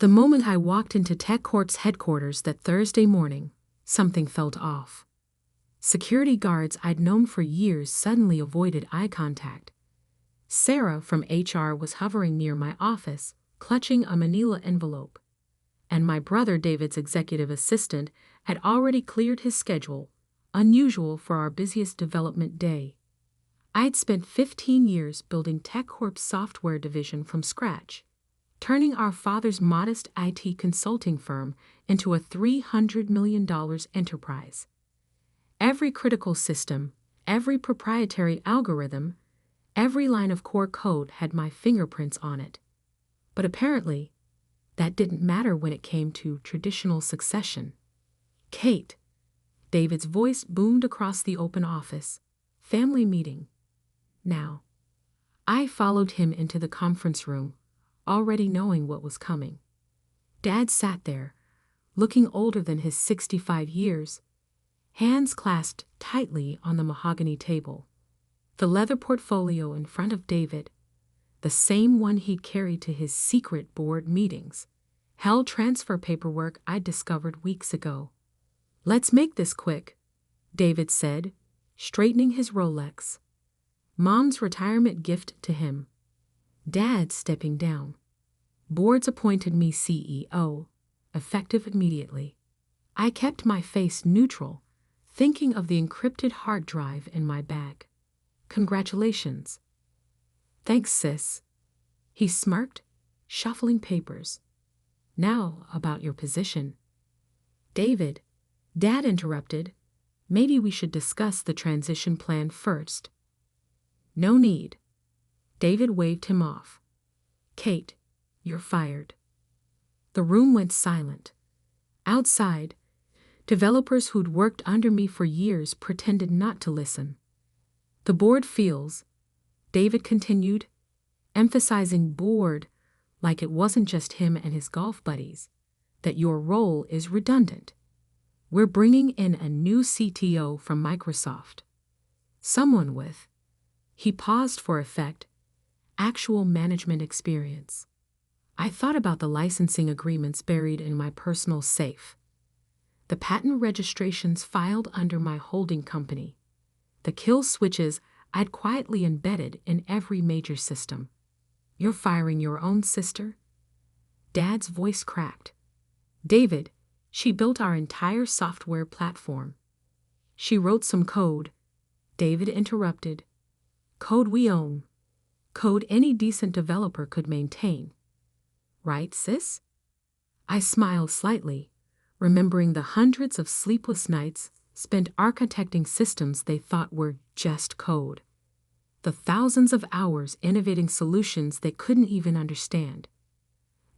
The moment I walked into TechCorp's headquarters that Thursday morning, something felt off. Security guards I'd known for years suddenly avoided eye contact. Sarah from HR was hovering near my office, clutching a manila envelope. And my brother David's executive assistant had already cleared his schedule, unusual for our busiest development day. I'd spent 15 years building TechCorp's software division from scratch, turning our father's modest IT consulting firm into a $300 million enterprise. Every critical system, every proprietary algorithm, every line of core code had my fingerprints on it. But apparently, that didn't matter when it came to traditional succession. Kate, David's voice boomed across the open office. Family meeting. Now. I followed him into the conference room, already knowing what was coming. Dad sat there, looking older than his 65 years, hands clasped tightly on the mahogany table. The leather portfolio in front of David, the same one he'd carried to his secret board meetings, held transfer paperwork I'd discovered weeks ago. "Let's make this quick," David said, straightening his Rolex. Mom's retirement gift to him. Dad stepping down. Boards appointed me CEO, effective immediately. I kept my face neutral, thinking of the encrypted hard drive in my bag. "Congratulations." "Thanks, sis." He smirked, shuffling papers. "Now about your position." "David," Dad interrupted, "maybe we should discuss the transition plan first." "No need." David waved him off. "Kate, you're fired." The room went silent. Outside, developers who'd worked under me for years pretended not to listen. "The board feels," David continued, emphasizing board like it wasn't just him and his golf buddies, "that your role is redundant. We're bringing in a new CTO from Microsoft. Someone with," he paused for effect, "actual management experience." I thought about the licensing agreements buried in my personal safe, the patent registrations filed under my holding company, the kill switches I'd quietly embedded in every major system. "You're firing your own sister?" Dad's voice cracked. "David, she built our entire software platform." "She wrote some code," David interrupted. "Code we own. Code any decent developer could maintain. Right, sis?" I smiled slightly, remembering the hundreds of sleepless nights spent architecting systems they thought were just code. The thousands of hours innovating solutions they couldn't even understand.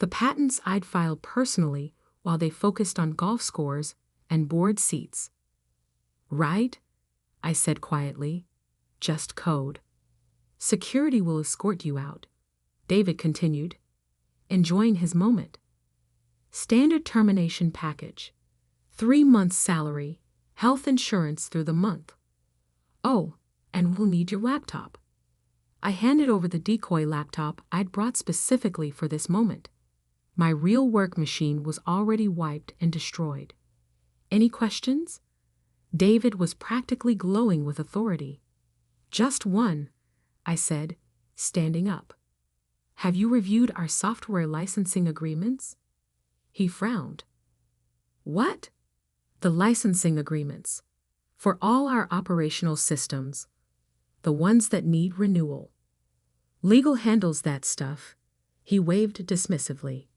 The patents I'd filed personally while they focused on golf scores and board seats. "Right," I said quietly, "just code. Security will escort you out," David continued, enjoying his moment. "Standard termination package. 3 months' salary, health insurance through the month. Oh, and we'll need your laptop." I handed over the decoy laptop I'd brought specifically for this moment. My real work machine was already wiped and destroyed. "Any questions?" David was practically glowing with authority. "Just one," I said, standing up. "Have you reviewed our software licensing agreements?" He frowned. "What?" "The licensing agreements. For all our operational systems. The ones that need renewal. Legal handles that stuff." He waved dismissively.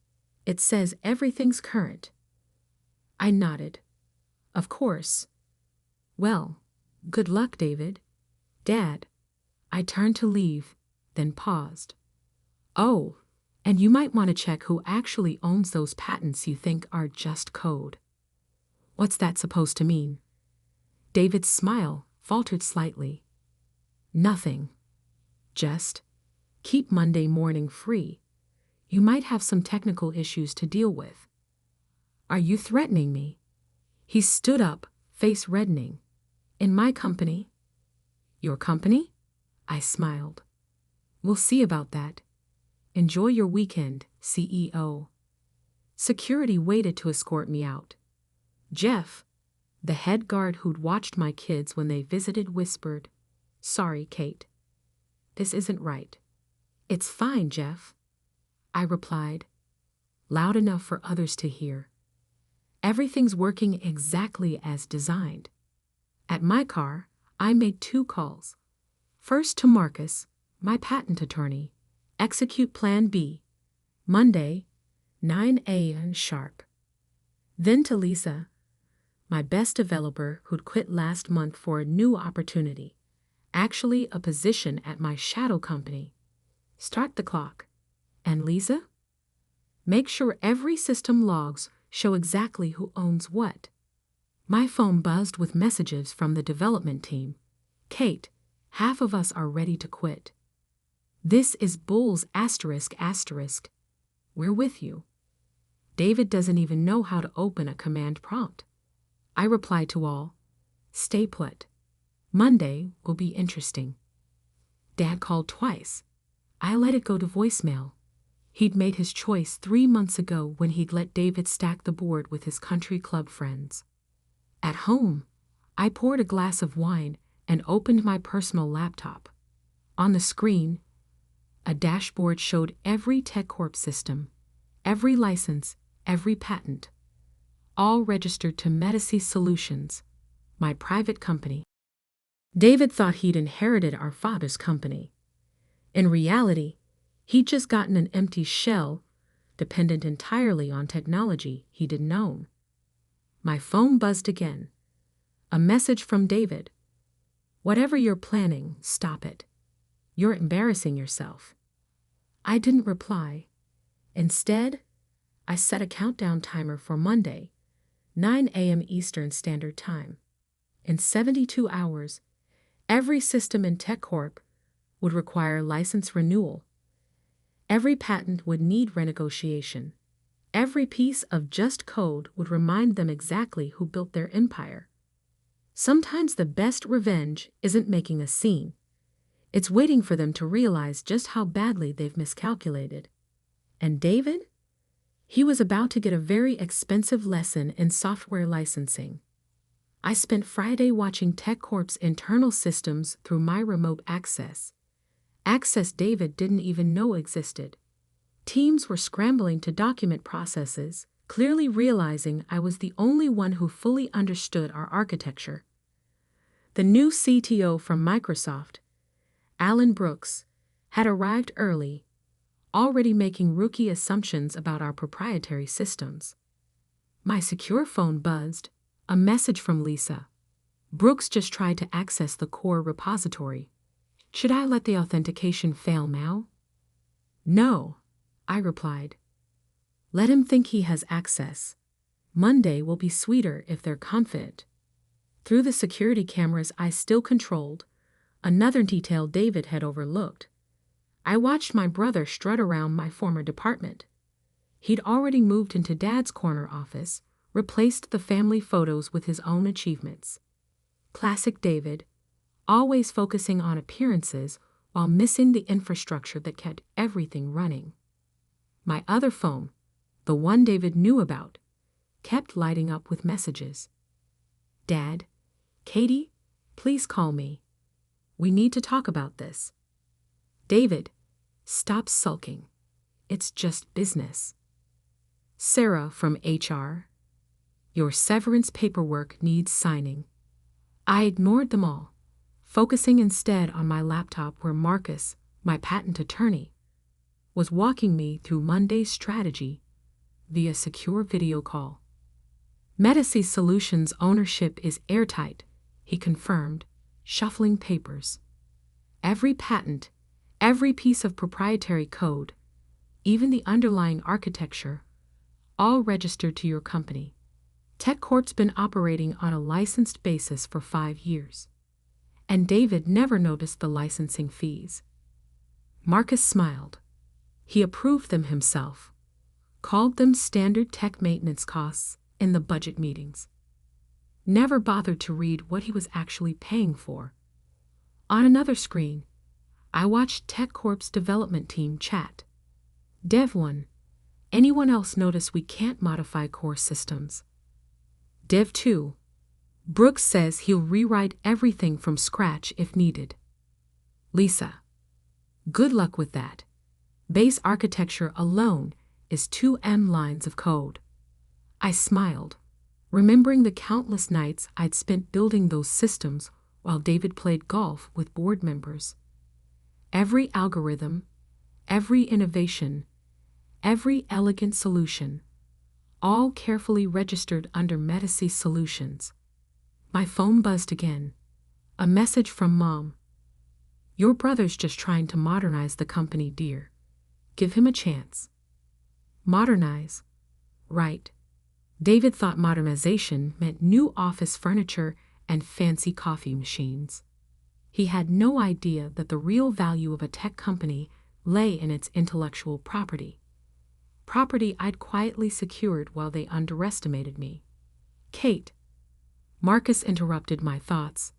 "It says everything's current." I nodded. "Of course." "Well, good luck, David." "Dad." I turned to leave, then paused. "Oh, and you might want to check who actually owns those patents you think are just code." "What's that supposed to mean?" David's smile faltered slightly. "Nothing. Just keep Monday morning free. You might have some technical issues to deal with." "Are you threatening me?" He stood up, face reddening. "In my company." "Your company?" I smiled. "We'll see about that. Enjoy your weekend, CEO." Security waited to escort me out. Jeff, the head guard who'd watched my kids when they visited, whispered, "Sorry, Kate. This isn't right." "It's fine, Jeff," I replied, loud enough for others to hear. "Everything's working exactly as designed." At my car, I made 2 calls. First to Marcus, my patent attorney. Execute Plan B. Monday, 9 a.m. sharp. Then to Lisa, my best developer who'd quit last month for a new opportunity. Actually, a position at my shadow company. Start the clock. And Lisa? Make sure every system logs show exactly who owns what. My phone buzzed with messages from the development team. "Kate, half of us are ready to quit. This is Bulls ***. We're with you. David doesn't even know how to open a command prompt." I replied to all, "Stay put. Monday will be interesting." Dad called twice. I let it go to voicemail. He'd made his choice 3 months ago when he'd let David stack the board with his country club friends. At home, I poured a glass of wine and opened my personal laptop. On the screen, a dashboard showed every TechCorp system, every license, every patent, all registered to Medici Solutions, my private company. David thought he'd inherited our father's company. In reality, he'd just gotten an empty shell, dependent entirely on technology he didn't own. My phone buzzed again. A message from David. "Whatever you're planning, stop it. You're embarrassing yourself." I didn't reply. Instead, I set a countdown timer for Monday, 9 a.m. Eastern Standard Time. In 72 hours, every system in TechCorp would require license renewal. Every patent would need renegotiation. Every piece of just code would remind them exactly who built their empire. Sometimes the best revenge isn't making a scene. It's waiting for them to realize just how badly they've miscalculated. And David? He was about to get a very expensive lesson in software licensing. I spent Friday watching TechCorp's internal systems through my remote access. Access David didn't even know existed. Teams were scrambling to document processes, clearly realizing I was the only one who fully understood our architecture. The new CTO from Microsoft, Alan Brooks, had arrived early, already making rookie assumptions about our proprietary systems. My secure phone buzzed, a message from Lisa. "Brooks just tried to access the core repository. Should I let the authentication fail now?" "No," I replied. "Let him think he has access. Monday will be sweeter if they're confident." Through the security cameras I still controlled, another detail David had overlooked, I watched my brother strut around my former department. He'd already moved into Dad's corner office, replaced the family photos with his own achievements. Classic David, always focusing on appearances while missing the infrastructure that kept everything running. My other phone, the one David knew about, kept lighting up with messages. "Dad, Katie, please call me. We need to talk about this." "David, stop sulking. It's just business." "Sarah from HR, your severance paperwork needs signing." I ignored them all, focusing instead on my laptop where Marcus, my patent attorney, was walking me through Monday's strategy via secure video call. Medici Solutions ownership is airtight, he confirmed, shuffling papers. Every patent, every piece of proprietary code, even the underlying architecture, all registered to your company. TechCorp's been operating on a licensed basis for 5 years. And David never noticed the licensing fees. Marcus smiled. He approved them himself, called them standard tech maintenance costs in the budget meetings. Never bothered to read what he was actually paying for. On another screen, I watched TechCorp's development team chat. Dev 1, anyone else notice we can't modify core systems? Dev 2. Brooks says he'll rewrite everything from scratch if needed. Lisa. Good luck with that. Base architecture alone is 2M lines of code. I smiled, remembering the countless nights I'd spent building those systems while David played golf with board members. Every algorithm, every innovation, every elegant solution, all carefully registered under Medici Solutions. My phone buzzed again. A message from Mom. Your brother's just trying to modernize the company, dear. Give him a chance. Modernize. Right. David thought modernization meant new office furniture and fancy coffee machines. He had no idea that the real value of a tech company lay in its intellectual property. Property I'd quietly secured while they underestimated me. Kate. Marcus interrupted my thoughts.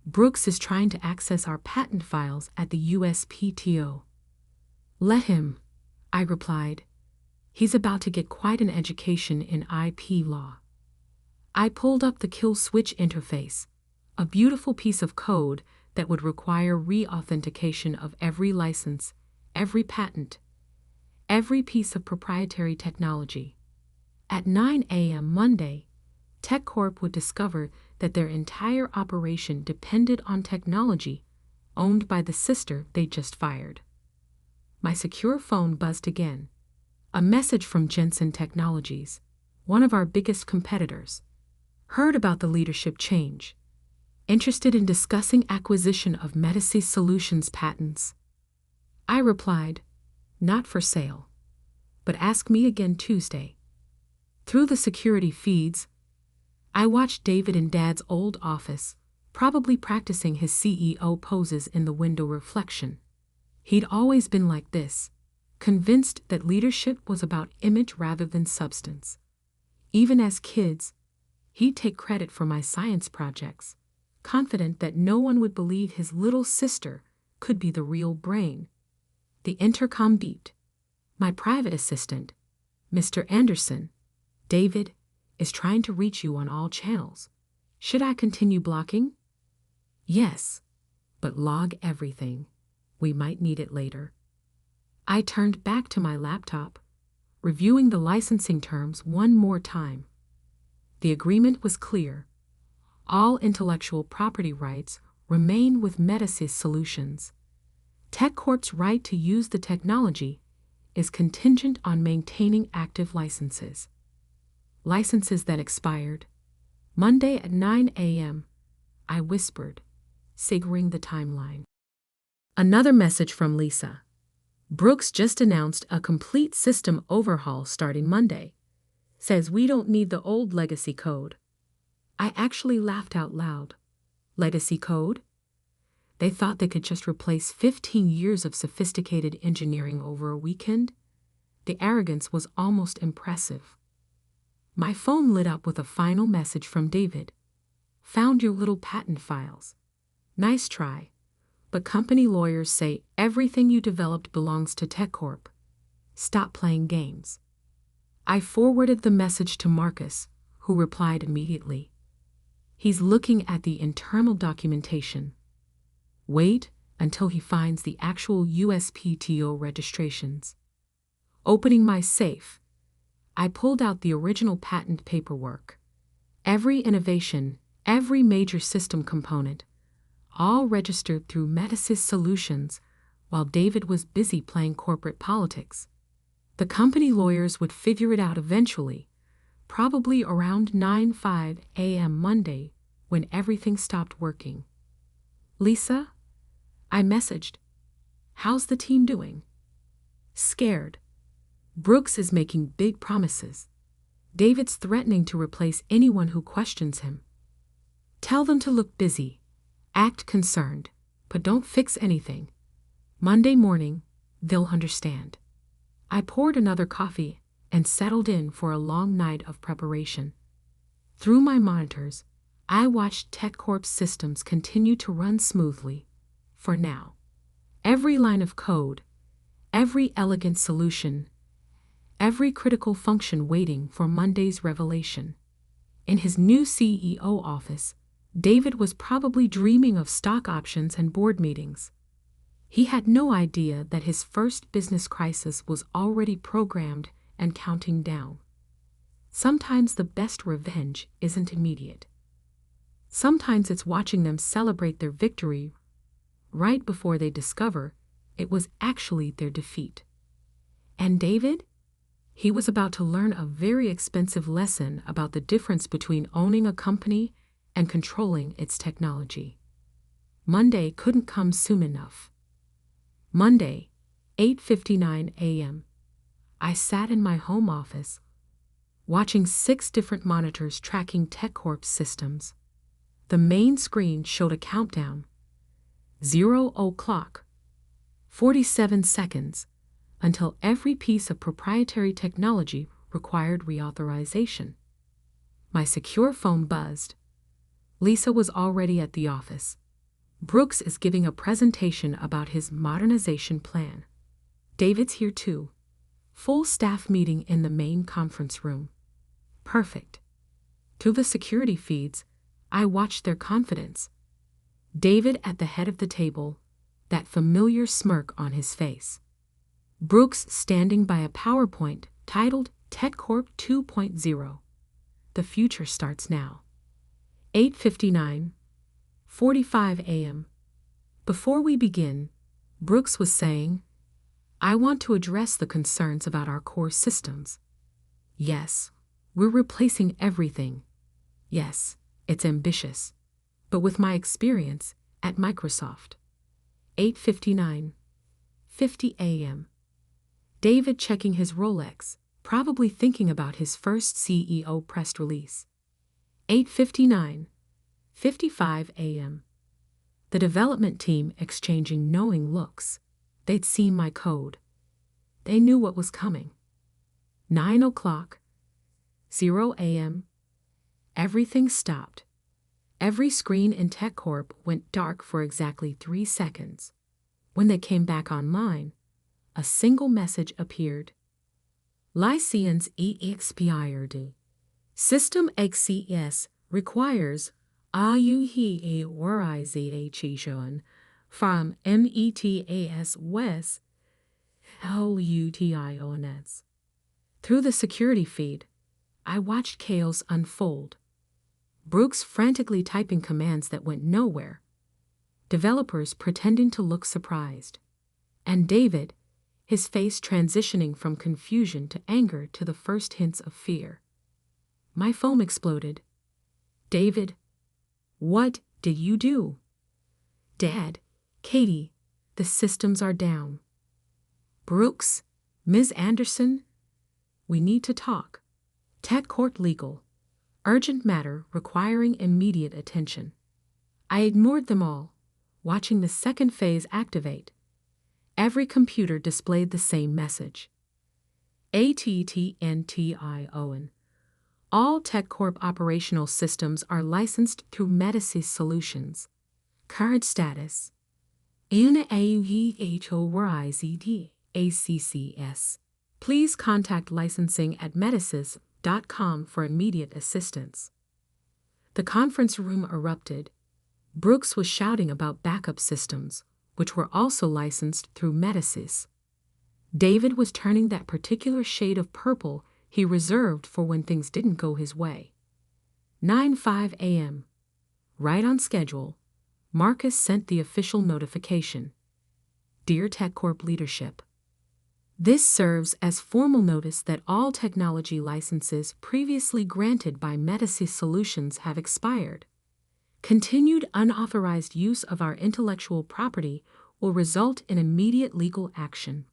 Brooks is trying to access our patent files at the USPTO. Let him, I replied. He's about to get quite an education in IP law. I pulled up the kill switch interface, a beautiful piece of code that would require re-authentication of every license, every patent, every piece of proprietary technology. At 9 a.m. Monday, TechCorp would discover that their entire operation depended on technology owned by the sister they just fired. My secure phone buzzed again. A message from Jensen Technologies, one of our biggest competitors. Heard about the leadership change. Interested in discussing acquisition of Medici Solutions patents. I replied, not for sale. But ask me again Tuesday. Through the security feeds, I watched David in Dad's old office, probably practicing his CEO poses in the window reflection. He'd always been like this, convinced that leadership was about image rather than substance. Even as kids, he'd take credit for my science projects, confident that no one would believe his little sister could be the real brain. The intercom beeped. My private assistant, Mr. Anderson, David, is trying to reach you on all channels. Should I continue blocking? Yes, but log everything. We might need it later. I turned back to my laptop, reviewing the licensing terms one more time. The agreement was clear. All intellectual property rights remain with Medici Solutions. TechCorp's right to use the technology is contingent on maintaining active licenses. Licenses that expired. Monday at 9 a.m., I whispered, savoring the timeline. Another message from Lisa. Brooks just announced a complete system overhaul starting Monday. Says we don't need the old legacy code. I actually laughed out loud. Legacy code? They thought they could just replace 15 years of sophisticated engineering over a weekend? The arrogance was almost impressive. My phone lit up with a final message from David. Found your little patent files. Nice try. But company lawyers say everything you developed belongs to TechCorp. Stop playing games. I forwarded the message to Marcus, who replied immediately. He's looking at the internal documentation. Wait until he finds the actual USPTO registrations. Opening my safe, I pulled out the original patent paperwork. Every innovation, every major system component, all registered through Medici Solutions while David was busy playing corporate politics. The company lawyers would figure it out eventually, probably around 9:05 a.m. Monday when everything stopped working. Lisa? I messaged. How's the team doing? Scared. Brooks is making big promises. David's threatening to replace anyone who questions him. Tell them to look busy. Act concerned, but don't fix anything. Monday morning, they'll understand. I poured another coffee and settled in for a long night of preparation. Through my monitors, I watched TechCorp's systems continue to run smoothly. For now, every line of code, every elegant solution, every critical function waiting for Monday's revelation. In his new CEO office, David was probably dreaming of stock options and board meetings. He had no idea that his first business crisis was already programmed and counting down. Sometimes the best revenge isn't immediate. Sometimes it's watching them celebrate their victory right before they discover it was actually their defeat. And David? He was about to learn a very expensive lesson about the difference between owning a company and controlling its technology. Monday couldn't come soon enough. Monday, 8:59 a.m. I sat in my home office, watching 6 different monitors tracking TechCorp's systems. The main screen showed a countdown. 0:00, 47 seconds, until every piece of proprietary technology required reauthorization. My secure phone buzzed. Lisa was already at the office. Brooks is giving a presentation about his modernization plan. David's here too. Full staff meeting in the main conference room. Perfect. Through the security feeds, I watched their confidence. David at the head of the table, that familiar smirk on his face. Brooks standing by a PowerPoint titled TechCorp 2.0. The future starts now. 8:59, 45 a.m. Before we begin, Brooks was saying, I want to address the concerns about our core systems. Yes, we're replacing everything. Yes, it's ambitious. But with my experience at Microsoft. 8:59, 50 a.m. David checking his Rolex, probably thinking about his first CEO press release. 8:59, 55 a.m. The development team exchanging knowing looks. They'd seen my code. They knew what was coming. 9:00, 0 a.m. Everything stopped. Every screen in TechCorp went dark for exactly 3 seconds. When they came back online, a single message appeared. License expired. System XCS requires authorization from METAS West LUTIONS. Through the security feed, I watched chaos unfold. Brooks frantically typing commands that went nowhere. Developers pretending to look surprised. And David, his face transitioning from confusion to anger to the first hints of fear. My phone exploded. David, what did you do? Dad, Katie, the systems are down. Brooks, Ms. Anderson, we need to talk. TechCorp legal. Urgent matter requiring immediate attention. I ignored them all, watching the second phase activate. Every computer displayed the same message. ATTNTION. All TechCorp operational systems are licensed through Metasys Solutions. Current status. ACCS. Please contact licensing at metasys.com for immediate assistance. The conference room erupted. Brooks was shouting about backup systems, which were also licensed through Metasys. David was turning that particular shade of purple he reserved for when things didn't go his way. 9:05 a.m. Right on schedule, Marcus sent the official notification. Dear TechCorp leadership, this serves as formal notice that all technology licenses previously granted by Metasys Solutions have expired. Continued unauthorized use of our intellectual property will result in immediate legal action.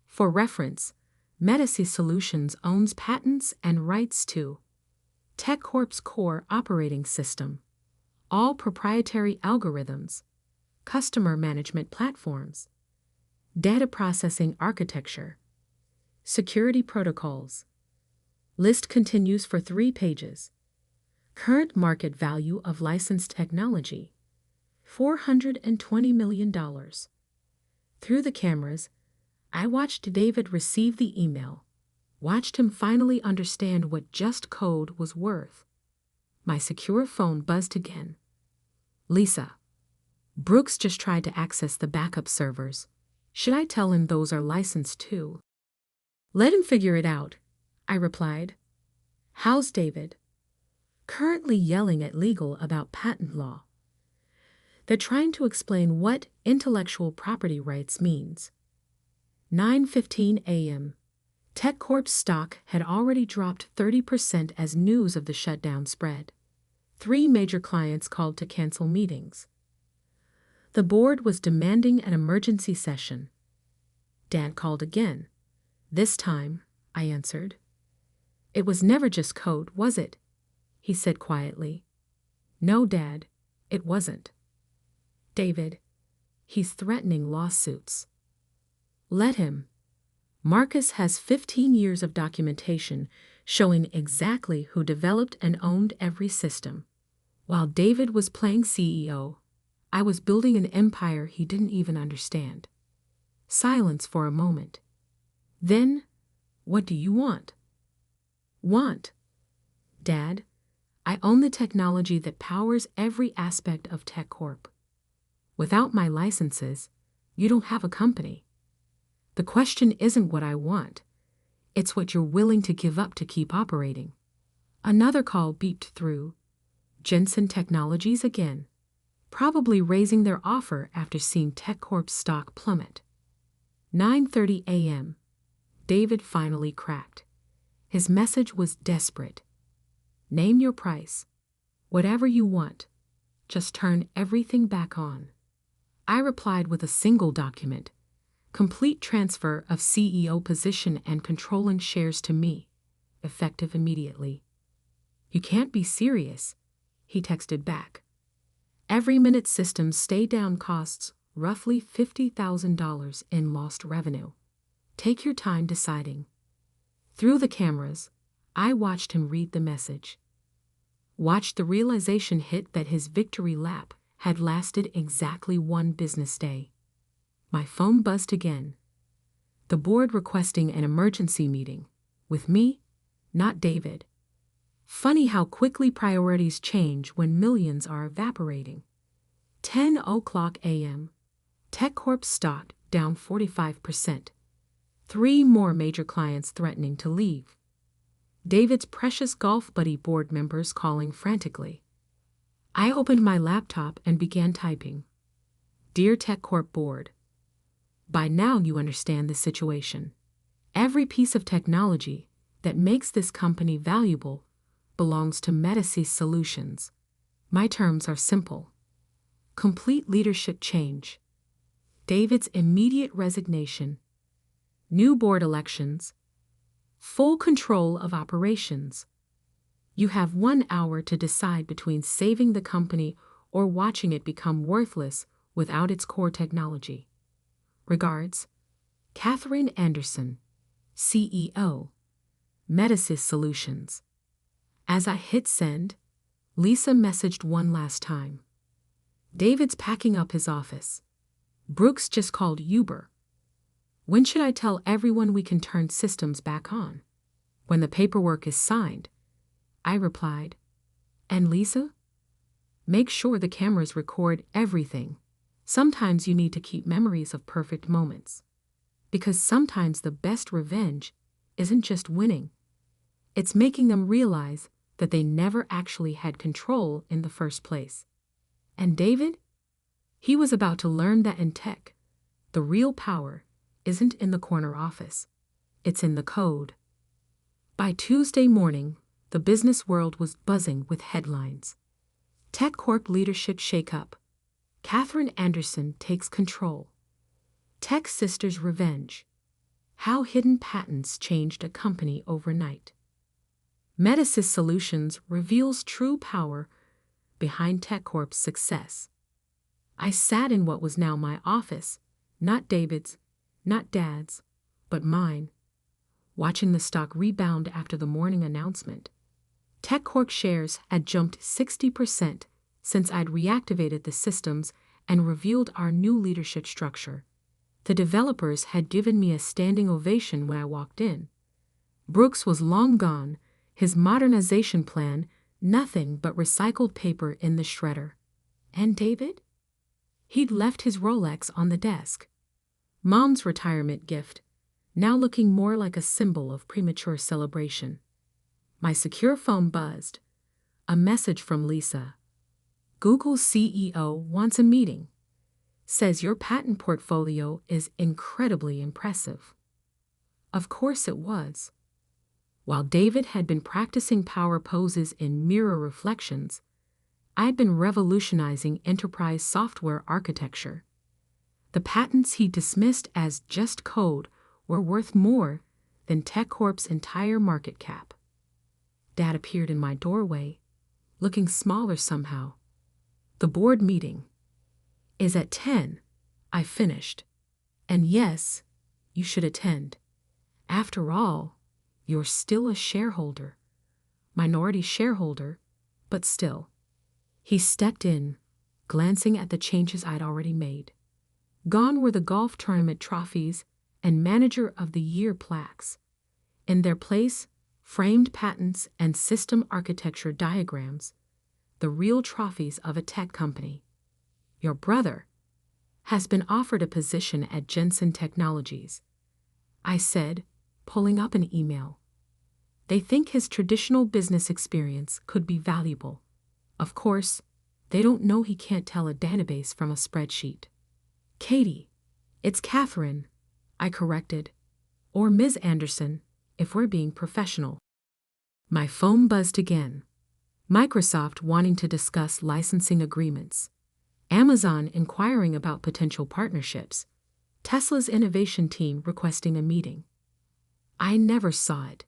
For reference, Metasys Solutions owns patents and rights to TechCorp's core operating system, all proprietary algorithms, customer management platforms, data processing architecture, security protocols. List continues for 3 pages. Current market value of licensed technology, $420 million. Through the cameras, I watched David receive the email. watched him finally understand what just code was worth. My secure phone buzzed again. Lisa. Brooks just tried to access the backup servers. Should I tell him those are licensed too? Let him figure it out, I replied. How's David? Currently yelling at legal about patent law. They're trying to explain what intellectual property rights means. 9:15 a.m. TechCorp's stock had already dropped 30% as news of the shutdown spread. 3 major clients called to cancel meetings. The board was demanding an emergency session. Dad called again. This time, I answered. It was never just code, was it? He said quietly. No, Dad, it wasn't. David, he's threatening lawsuits. Let him. Marcus has 15 years of documentation showing exactly who developed and owned every system. While David was playing CEO, I was building an empire he didn't even understand. Silence for a moment. Then, what do you want? Want? Dad, I own the technology that powers every aspect of TechCorp. Without my licenses, you don't have a company. The question isn't what I want. It's what you're willing to give up to keep operating. Another call beeped through. Jensen Technologies again, probably raising their offer after seeing TechCorp's stock plummet. 9:30 a.m. David finally cracked. His message was desperate. Name your price. Whatever you want. Just turn everything back on. I replied with a single document. Complete transfer of CEO position and controlling shares to me, effective immediately. You can't be serious, he texted back. Every minute systems stay down costs roughly $50,000 in lost revenue. Take your time deciding. Through the cameras, I watched him read the message. Watched the realization hit that his victory lap had lasted exactly 1 business day. My phone buzzed again. The board requesting an emergency meeting. With me, not David. Funny how quickly priorities change when millions are evaporating. 10:00 a.m. TechCorp stock down 45%. 3 more major clients threatening to leave. David's precious golf buddy board members calling frantically. I opened my laptop and began typing. Dear TechCorp board. By now you understand the situation. Every piece of technology that makes this company valuable belongs to Metasys Solutions. My terms are simple. Complete leadership change. David's immediate resignation. New board elections. Full control of operations. You have 1 hour to decide between saving the company or watching it become worthless without its core technology. Regards, Catherine Anderson, CEO, Metasys Solutions. As I hit send, Lisa messaged one last time. David's packing up his office. Brooks just called Uber. When should I tell everyone we can turn systems back on? When the paperwork is signed, I replied. And Lisa? Make sure the cameras record everything. Sometimes you need to keep memories of perfect moments. Because sometimes the best revenge isn't just winning. It's making them realize that they never actually had control in the first place. And David? He was about to learn that in tech, the real power isn't in the corner office. It's in the code. By Tuesday morning, the business world was buzzing with headlines. TechCorp leadership shakeup. Catherine Anderson takes control. Tech Sisters revenge. How hidden patents changed a company overnight. Metasys Solutions reveals true power behind TechCorp's success. I sat in what was now my office, not David's, not Dad's, but mine, watching the stock rebound after the morning announcement. TechCorp shares had jumped 60% since I'd reactivated the systems and revealed our new leadership structure. The developers had given me a standing ovation when I walked in. Brooks was long gone, his modernization plan nothing but recycled paper in the shredder. And David? He'd left his Rolex on the desk. Mom's retirement gift, now looking more like a symbol of premature celebration. My secure phone buzzed. A message from Lisa. Google's CEO wants a meeting. Says your patent portfolio is incredibly impressive. Of course it was. While David had been practicing power poses in mirror reflections, I'd been revolutionizing enterprise software architecture. The patents he dismissed as just code were worth more than TechCorp's entire market cap. Dad appeared in my doorway, looking smaller somehow. The board meeting is at 10, I finished. And yes, you should attend. After all, you're still a shareholder. Minority shareholder, but still. He stepped in, glancing at the changes I'd already made. Gone were the golf tournament trophies and Manager of the Year plaques. In their place, framed patents and system architecture diagrams, the real trophies of a tech company. Your brother has been offered a position at Jensen Technologies, I said, pulling up an email. They think his traditional business experience could be valuable. Of course, they don't know he can't tell a database from a spreadsheet. Katie, it's Catherine, I corrected, or Ms. Anderson, if we're being professional. My phone buzzed again. Microsoft wanting to discuss licensing agreements. Amazon inquiring about potential partnerships. Tesla's innovation team requesting a meeting. I never saw it,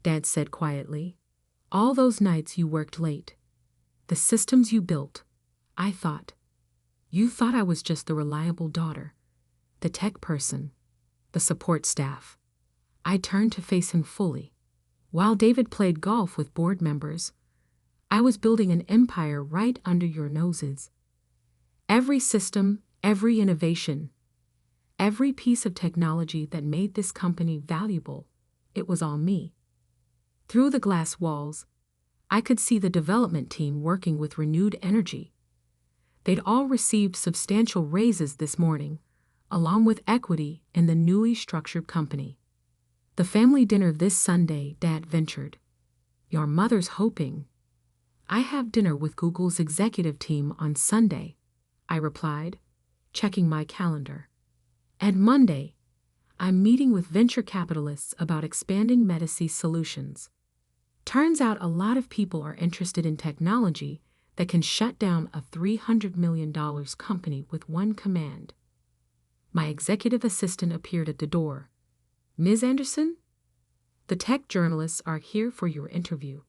Dad said quietly. All those nights you worked late. The systems you built. I thought. You thought I was just the reliable daughter, the tech person, the support staff. I turned to face him fully. While David played golf with board members, I was building an empire right under your noses. Every system, every innovation, every piece of technology that made this company valuable, it was all me. Through the glass walls, I could see the development team working with renewed energy. They'd all received substantial raises this morning, along with equity in the newly structured company. The family dinner this Sunday, Dad ventured. Your mother's hoping. I have dinner with Google's executive team on Sunday, I replied, checking my calendar. And Monday, I'm meeting with venture capitalists about expanding Medici Solutions. Turns out a lot of people are interested in technology that can shut down a $300 million company with one command. My executive assistant appeared at the door. Ms. Anderson? The tech journalists are here for your interview.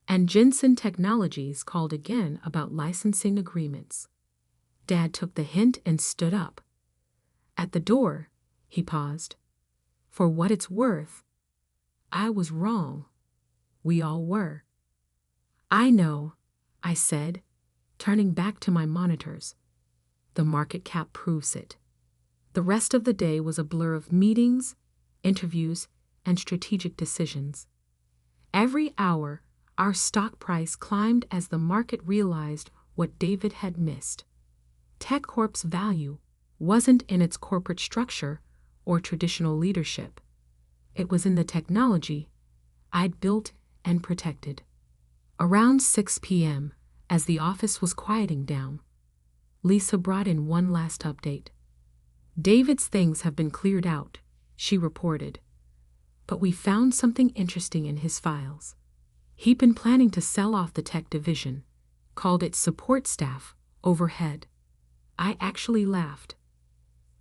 And Jensen Technologies called again about licensing agreements. Dad took the hint and stood up. At the door, he paused. For what it's worth, I was wrong. We all were. I know, I said, turning back to my monitors. The market cap proves it. The rest of the day was a blur of meetings, interviews, and strategic decisions. Every hour, our stock price climbed as the market realized what David had missed. TechCorp's value wasn't in its corporate structure or traditional leadership. It was in the technology I'd built and protected. Around 6 p.m., as the office was quieting down, Lisa brought in one last update. David's things have been cleared out, she reported. But we found something interesting in his files. He'd been planning to sell off the tech division, called it support staff, overhead. I actually laughed.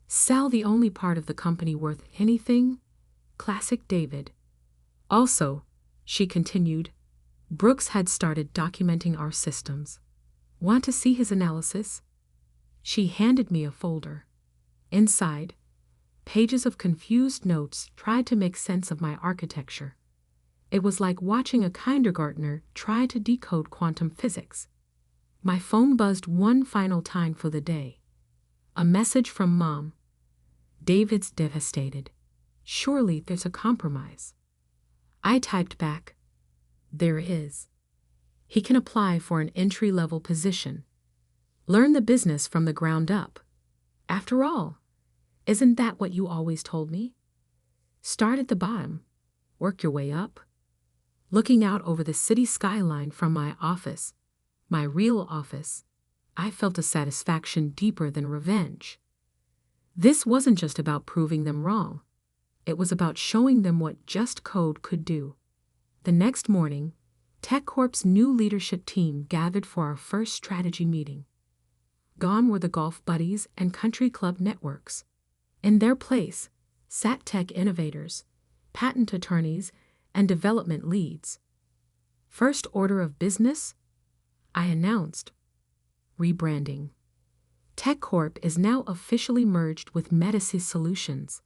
Sell the only part of the company worth anything? Classic David. Also, she continued, Brooks had started documenting our systems. Want to see his analysis? She handed me a folder. Inside, pages of confused notes tried to make sense of my architecture. It was like watching a kindergartner try to decode quantum physics. My phone buzzed one final time for the day. A message from Mom. David's devastated. Surely there's a compromise. I typed back, "There is. He can apply for an entry-level position. Learn the business from the ground up. After all, isn't that what you always told me? Start at the bottom, work your way up." Looking out over the city skyline from my office, my real office, I felt a satisfaction deeper than revenge. This wasn't just about proving them wrong. It was about showing them what just code could do. The next morning, TechCorp's new leadership team gathered for our first strategy meeting. Gone were the golf buddies and country club networks. In their place sat tech innovators, patent attorneys, and development leads. First order of business? I announced. Rebranding. TechCorp is now officially merged with Metasys Solutions.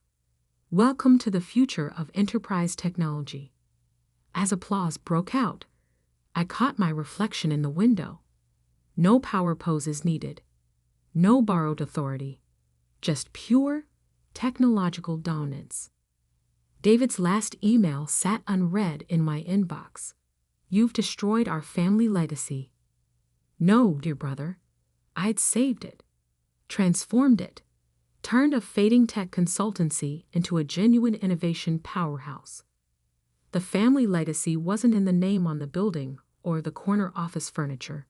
Welcome to the future of enterprise technology. As applause broke out, I caught my reflection in the window. No power poses needed. No borrowed authority. Just pure, technological dominance. David's last email sat unread in my inbox. "You've destroyed our family legacy." No, dear brother. I'd saved it, transformed it, turned a fading tech consultancy into a genuine innovation powerhouse. The family legacy wasn't in the name on the building or the corner office furniture.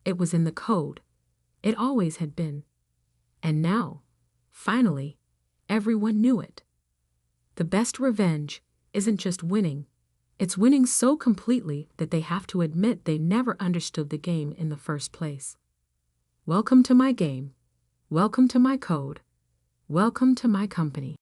It was in the code. It always had been. And now, finally, everyone knew it. The best revenge isn't just winning. It's winning so completely that they have to admit they never understood the game in the first place. Welcome to my game. Welcome to my code. Welcome to my company.